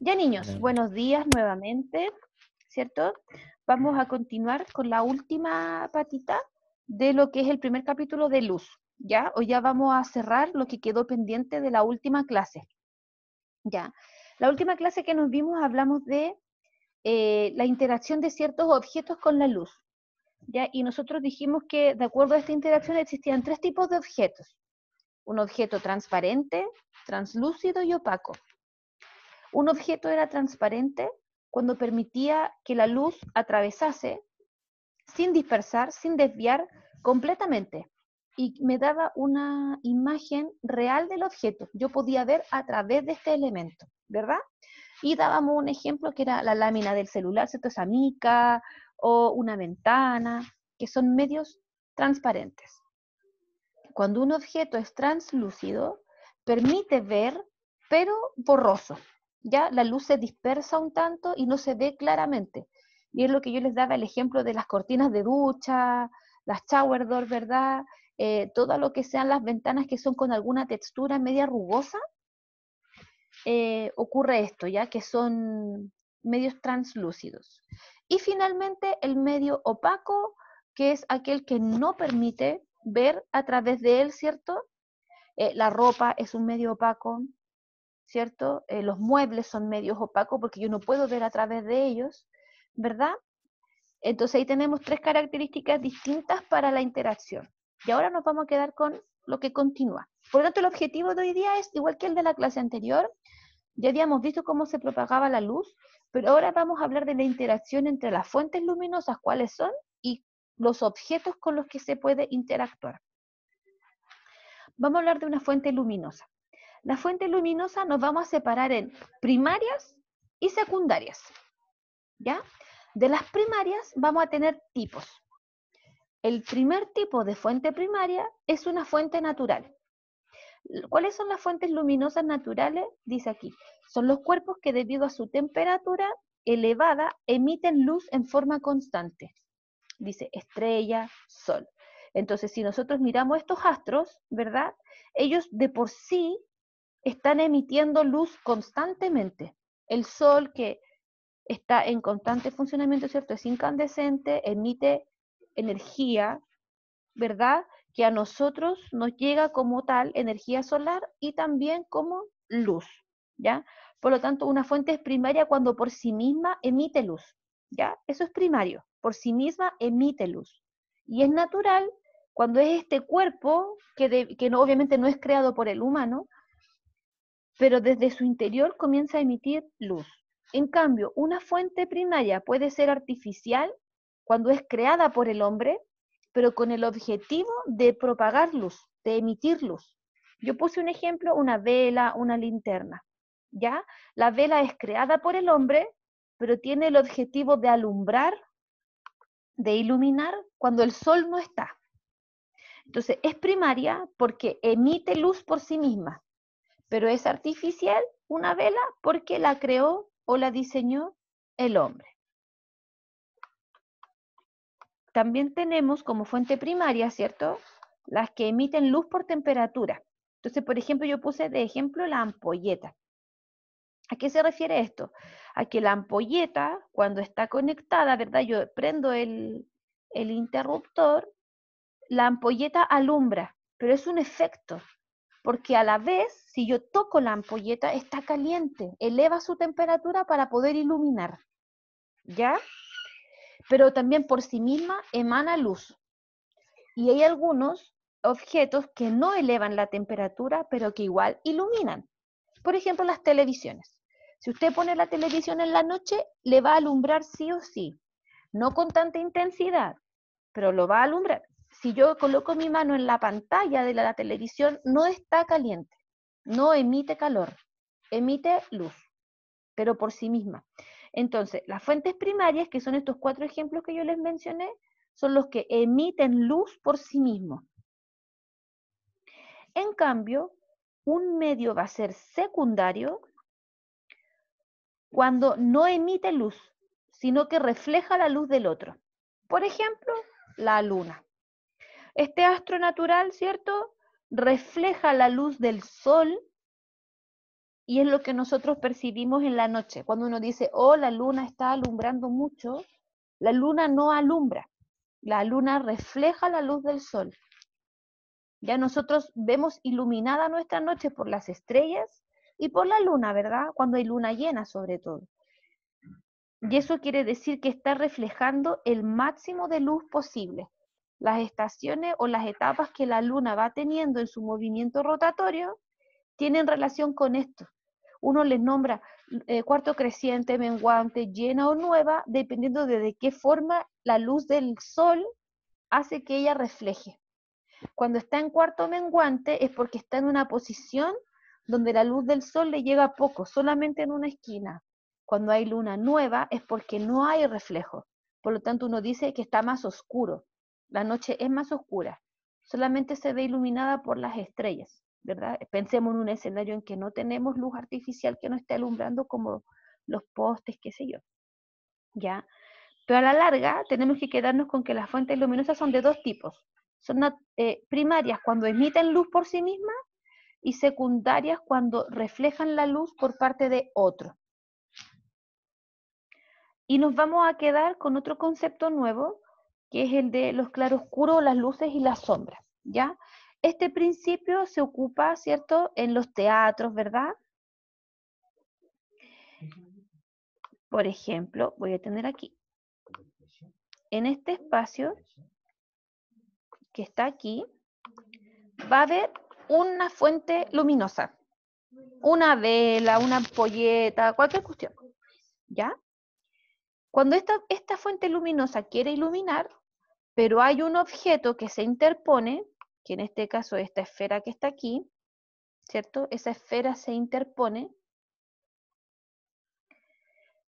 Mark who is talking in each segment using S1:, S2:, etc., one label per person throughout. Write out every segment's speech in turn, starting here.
S1: Ya niños, buenos días nuevamente, ¿cierto? Vamos a continuar con la última patita de lo que es el primer capítulo de Luz, ¿ya? Hoy ya vamos a cerrar lo que quedó pendiente de la última clase, ¿ya? La última clase que nos vimos hablamos de la interacción de ciertos objetos con la luz, ¿ya? Y nosotros dijimos que de acuerdo a esta interacción existían tres tipos de objetos. Un objeto transparente, translúcido y opaco. Un objeto era transparente cuando permitía que la luz atravesase sin dispersar, sin desviar completamente. Y me daba una imagen real del objeto. Yo podía ver a través de este elemento, ¿verdad? Y dábamos un ejemplo que era la lámina del celular, ¿cierto? Esa mica o una ventana, que son medios transparentes. Cuando un objeto es translúcido, permite ver, pero borroso. Ya la luz se dispersa un tanto y no se ve claramente. Y es lo que yo les daba el ejemplo de las cortinas de ducha, las shower doors, ¿verdad? Todo lo que sean las ventanas que son con alguna textura media rugosa, ocurre esto, ya que son medios translúcidos. Y finalmente el medio opaco, que es aquel que no permite ver a través de él, ¿cierto? La ropa es un medio opaco, ¿cierto? Los muebles son medios opacos porque yo no puedo ver a través de ellos, ¿verdad? Entonces ahí tenemos tres características distintas para la interacción. Y ahora nos vamos a quedar con lo que continúa. Por lo tanto, el objetivo de hoy día es igual que el de la clase anterior. Ya habíamos visto cómo se propagaba la luz, pero ahora vamos a hablar de la interacción entre las fuentes luminosas, cuáles son, y los objetos con los que se puede interactuar. Vamos a hablar de una fuente luminosa. La fuente luminosa nos vamos a separar en primarias y secundarias, ¿ya? De las primarias vamos a tener tipos. El primer tipo de fuente primaria es una fuente natural. ¿Cuáles son las fuentes luminosas naturales? Dice aquí, son los cuerpos que debido a su temperatura elevada emiten luz en forma constante. Dice estrella, sol. Entonces, si nosotros miramos estos astros, ¿verdad? Ellos de por sí están emitiendo luz constantemente. El sol, que está en constante funcionamiento, ¿cierto? Es incandescente, emite energía, ¿verdad? Que a nosotros nos llega como tal energía solar y también como luz, ¿ya? Por lo tanto, una fuente es primaria cuando por sí misma emite luz, ¿ya? Eso es primario, por sí misma emite luz. Y es natural cuando es este cuerpo que no, obviamente no es creado por el humano, pero desde su interior comienza a emitir luz. En cambio, una fuente primaria puede ser artificial cuando es creada por el hombre, pero con el objetivo de propagar luz, de emitir luz. Yo puse un ejemplo, una vela, una linterna, ¿ya? La vela es creada por el hombre, pero tiene el objetivo de alumbrar, de iluminar cuando el sol no está. Entonces, es primaria porque emite luz por sí misma, pero es artificial una vela porque la creó o la diseñó el hombre. También tenemos como fuente primaria, ¿cierto? Las que emiten luz por temperatura. Entonces, por ejemplo, yo puse de ejemplo la ampolleta. ¿A qué se refiere esto? A que la ampolleta, cuando está conectada, ¿verdad? Yo prendo el interruptor, la ampolleta alumbra, pero es un efecto, porque a la vez, si yo toco la ampolleta, está caliente, eleva su temperatura para poder iluminar, ¿ya? Pero también por sí misma emana luz. Y hay algunos objetos que no elevan la temperatura, pero que igual iluminan. Por ejemplo, las televisiones. Si usted pone la televisión en la noche, le va a alumbrar sí o sí. No con tanta intensidad, pero lo va a alumbrar. Si yo coloco mi mano en la pantalla de la televisión, no está caliente, no emite calor, emite luz, pero por sí misma. Entonces, las fuentes primarias, que son estos cuatro ejemplos que yo les mencioné, son los que emiten luz por sí mismos. En cambio, un medio va a ser secundario cuando no emite luz, sino que refleja la luz del otro. Por ejemplo, la luna. Este astro natural, ¿cierto? Refleja la luz del sol y es lo que nosotros percibimos en la noche. Cuando uno dice, oh, la luna está alumbrando mucho, la luna no alumbra, la luna refleja la luz del sol. Ya nosotros vemos iluminada nuestra noche por las estrellas y por la luna, ¿verdad? Cuando hay luna llena sobre todo. Y eso quiere decir que está reflejando el máximo de luz posible. Las estaciones o las etapas que la luna va teniendo en su movimiento rotatorio tienen relación con esto. Uno les nombra cuarto creciente, menguante, llena o nueva, dependiendo de qué forma la luz del sol hace que ella refleje. Cuando está en cuarto menguante es porque está en una posición donde la luz del sol le llega poco, solamente en una esquina. Cuando hay luna nueva es porque no hay reflejo. Por lo tanto, uno dice que está más oscuro. La noche es más oscura. Solamente se ve iluminada por las estrellas, ¿verdad? Pensemos en un escenario en que no tenemos luz artificial que nos esté alumbrando como los postes, qué sé yo. ¿Ya? Pero a la larga tenemos que quedarnos con que las fuentes luminosas son de dos tipos. Son primarias cuando emiten luz por sí mismas y secundarias cuando reflejan la luz por parte de otro. Y nos vamos a quedar con otro concepto nuevo, que es el de los claroscuros, las luces y las sombras, ¿ya? Este principio se ocupa, ¿cierto?, en los teatros, ¿verdad? Por ejemplo, voy a tener aquí, en este espacio que está aquí, va a haber una fuente luminosa, una vela, una ampolleta, cualquier cuestión, ¿ya? Cuando esta fuente luminosa quiere iluminar, pero hay un objeto que se interpone, que en este caso esta esfera que está aquí, ¿cierto? Esa esfera se interpone,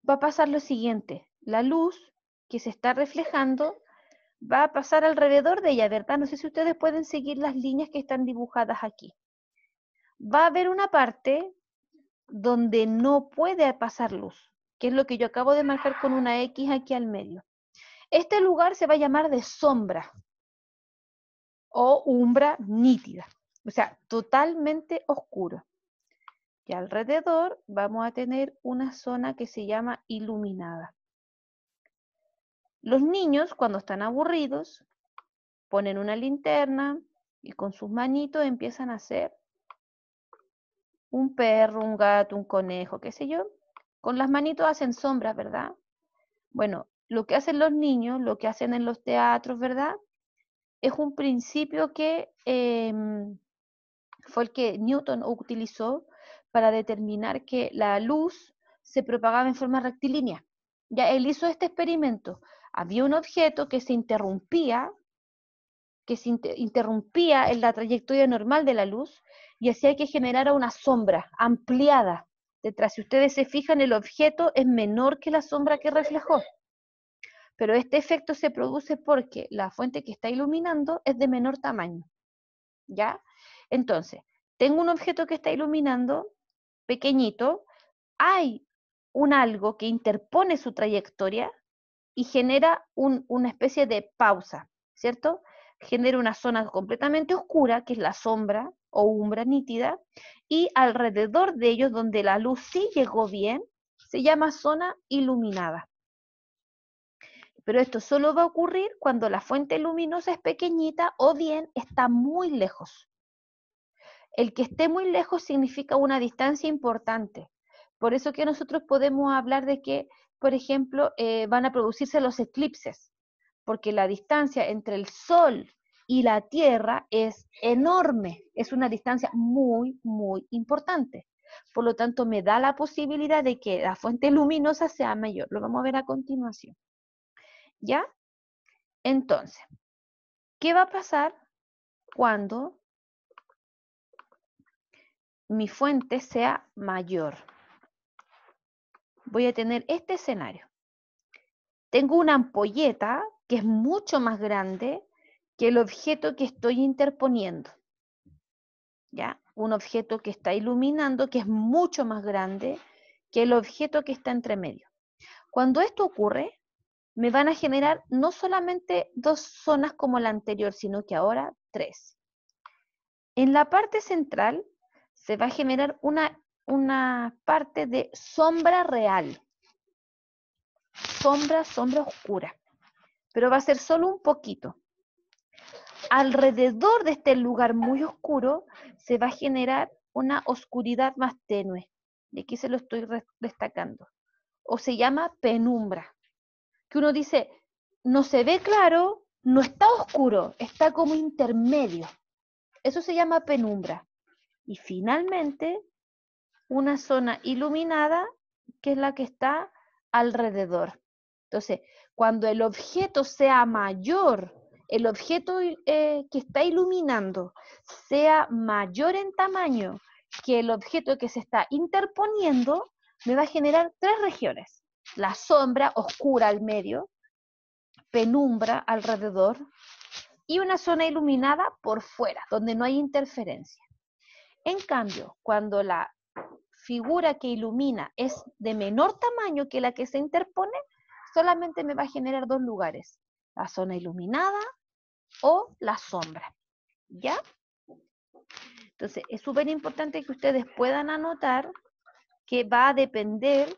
S1: va a pasar lo siguiente, la luz que se está reflejando va a pasar alrededor de ella, ¿verdad? No sé si ustedes pueden seguir las líneas que están dibujadas aquí. Va a haber una parte donde no puede pasar luz, que es lo que yo acabo de marcar con una X aquí al medio. Este lugar se va a llamar de sombra o umbra nítida, o sea, totalmente oscuro. Y alrededor vamos a tener una zona que se llama iluminada. Los niños, cuando están aburridos, ponen una linterna y con sus manitos empiezan a hacer un perro, un gato, un conejo, qué sé yo. Con las manitos hacen sombras, ¿verdad? Bueno, lo que hacen los niños, lo que hacen en los teatros, ¿verdad? Es un principio que fue el que Newton utilizó para determinar que la luz se propagaba en forma rectilínea. Ya él hizo este experimento. Había un objeto que se interrumpía en la trayectoria normal de la luz y hacía que generara una sombra ampliada detrás. Si ustedes se fijan, el objeto es menor que la sombra que reflejó. Pero este efecto se produce porque la fuente que está iluminando es de menor tamaño. ¿Ya? Entonces, tengo un objeto que está iluminando, pequeñito, hay un algo que interpone su trayectoria y genera una especie de pausa, ¿cierto? Genera una zona completamente oscura, que es la sombra o umbra nítida, y alrededor de ellos, donde la luz sí llegó bien, se llama zona iluminada. Pero esto solo va a ocurrir cuando la fuente luminosa es pequeñita o bien está muy lejos. El que esté muy lejos significa una distancia importante. Por eso que nosotros podemos hablar de que, por ejemplo, van a producirse los eclipses, porque la distancia entre el Sol y la Tierra es enorme, es una distancia muy, muy importante. Por lo tanto, me da la posibilidad de que la fuente luminosa sea mayor. Lo vamos a ver a continuación. ¿Ya? Entonces, ¿qué va a pasar cuando mi fuente sea mayor? Voy a tener este escenario. Tengo una ampolleta que es mucho más grande que el objeto que estoy interponiendo. ¿Ya? Un objeto que está iluminando que es mucho más grande que el objeto que está entre medio. Cuando esto ocurre, me van a generar no solamente dos zonas como la anterior, sino que ahora tres. En la parte central se va a generar una una parte de sombra real. Sombra oscura. Pero va a ser solo un poquito. Alrededor de este lugar muy oscuro se va a generar una oscuridad más tenue. Y aquí se lo estoy destacando. O se llama penumbra. Que uno dice, no se ve claro, no está oscuro, está como intermedio. Eso se llama penumbra. Y finalmente, una zona iluminada, que es la que está alrededor. Entonces, cuando el objeto sea mayor, el objeto que está iluminando sea mayor en tamaño que el objeto que se está interponiendo, me va a generar tres regiones. La sombra oscura al medio, penumbra alrededor y una zona iluminada por fuera, donde no hay interferencia. En cambio, cuando la figura que ilumina es de menor tamaño que la que se interpone, solamente me va a generar dos lugares, la zona iluminada o la sombra. ¿Ya? Entonces, es súper importante que ustedes puedan anotar que va a depender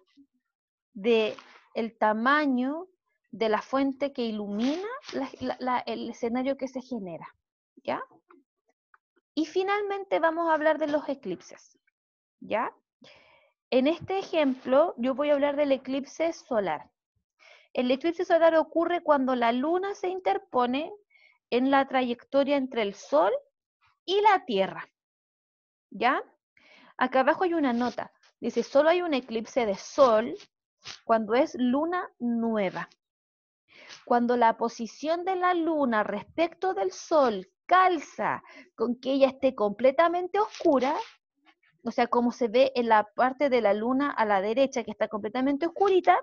S1: del tamaño de la fuente que ilumina el escenario que se genera. ¿Ya? Y finalmente vamos a hablar de los eclipses. ¿Ya? En este ejemplo, yo voy a hablar del eclipse solar. El eclipse solar ocurre cuando la luna se interpone en la trayectoria entre el Sol y la Tierra. ¿Ya? Acá abajo hay una nota. Dice, solo hay un eclipse de Sol cuando es luna nueva. Cuando la posición de la luna respecto del Sol calza con que ella esté completamente oscura, o sea, como se ve en la parte de la luna a la derecha que está completamente oscurita,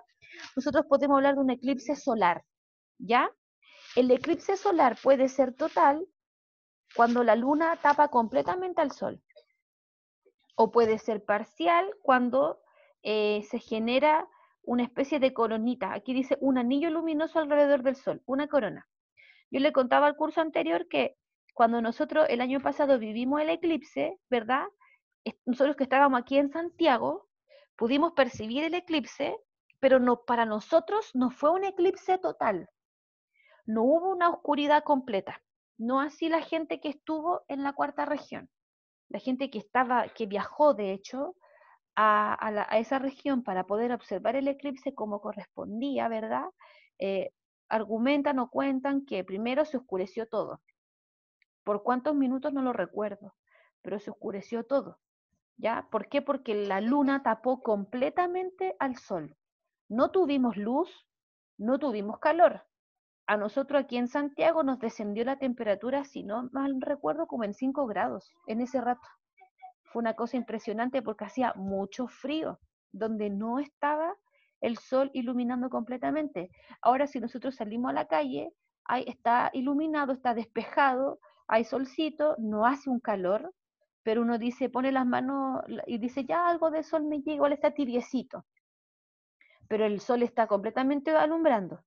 S1: nosotros podemos hablar de un eclipse solar, ¿ya? El eclipse solar puede ser total cuando la luna tapa completamente al sol, o puede ser parcial cuando se genera una especie de coronita. Aquí dice un anillo luminoso alrededor del sol, una corona. Yo le contaba al curso anterior que cuando nosotros el año pasado vivimos el eclipse, ¿verdad? Nosotros que estábamos aquí en Santiago, pudimos percibir el eclipse, pero no, para nosotros no fue un eclipse total. No hubo una oscuridad completa. No así la gente que estuvo en la cuarta región. La gente que viajó, de hecho, a esa región para poder observar el eclipse como correspondía, ¿verdad? Argumentan o cuentan que primero se oscureció todo. ¿Por cuántos minutos? No lo recuerdo, pero se oscureció todo. ¿Ya? ¿Por qué? Porque la luna tapó completamente al sol. No tuvimos luz, no tuvimos calor. A nosotros aquí en Santiago nos descendió la temperatura, si no mal recuerdo, como en 5 grados en ese rato. Fue una cosa impresionante porque hacía mucho frío, donde no estaba el sol iluminando completamente. Ahora si nosotros salimos a la calle, está iluminado, está despejado, hay solcito, no hace un calor, pero uno dice, pone las manos y dice, ya algo de sol me llega, igual está tibiecito, pero el sol está completamente alumbrando.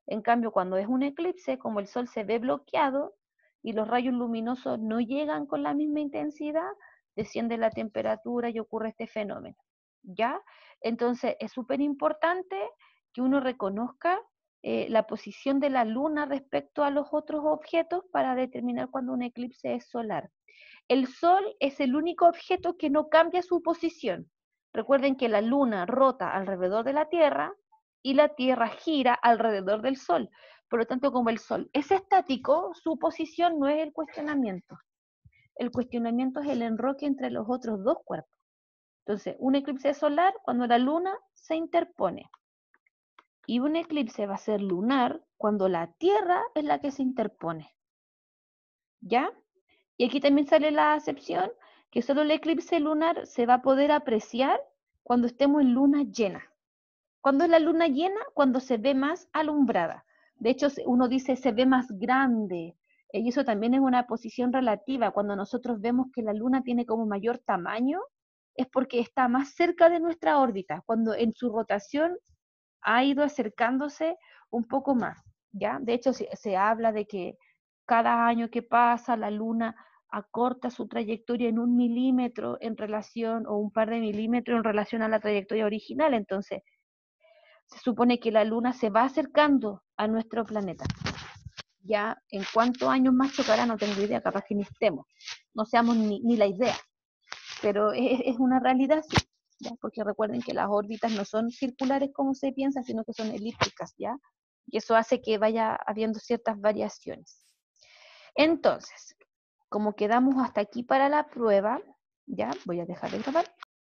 S1: En cambio, cuando es un eclipse, como el sol se ve bloqueado y los rayos luminosos no llegan con la misma intensidad, desciende la temperatura y ocurre este fenómeno. ¿Ya? Entonces, es súper importante que uno reconozca la posición de la luna respecto a los otros objetos para determinar cuando un eclipse es solar. El Sol es el único objeto que no cambia su posición. Recuerden que la luna rota alrededor de la Tierra y la Tierra gira alrededor del Sol. Por lo tanto, como el Sol es estático, su posición no es el cuestionamiento. El cuestionamiento es el enroque entre los otros dos cuerpos. Entonces, un eclipse solar cuando la luna se interpone. Y un eclipse va a ser lunar cuando la Tierra es la que se interpone. ¿Ya? Y aquí también sale la acepción que solo el eclipse lunar se va a poder apreciar cuando estemos en luna llena. ¿Cuándo es la luna llena? Cuando se ve más alumbrada. De hecho, uno dice se ve más grande. Y eso también es una posición relativa. Cuando nosotros vemos que la luna tiene como mayor tamaño, es porque está más cerca de nuestra órbita, cuando en su rotación ha ido acercándose un poco más. ¿Ya? De hecho, se habla de que cada año que pasa la luna acorta su trayectoria en 1 milímetro en relación, o un par de milímetros en relación a la trayectoria original. Entonces, se supone que la Luna se va acercando a nuestro planeta. Ya en cuántos años más chocará, no tengo idea, capaz que ni estemos, no seamos ni la idea, pero es una realidad, sí, ¿ya? Porque recuerden que las órbitas no son circulares como se piensa, sino que son elípticas, ¿ya? Y eso hace que vaya habiendo ciertas variaciones. Entonces, como quedamos hasta aquí para la prueba, ya voy a dejar de grabar.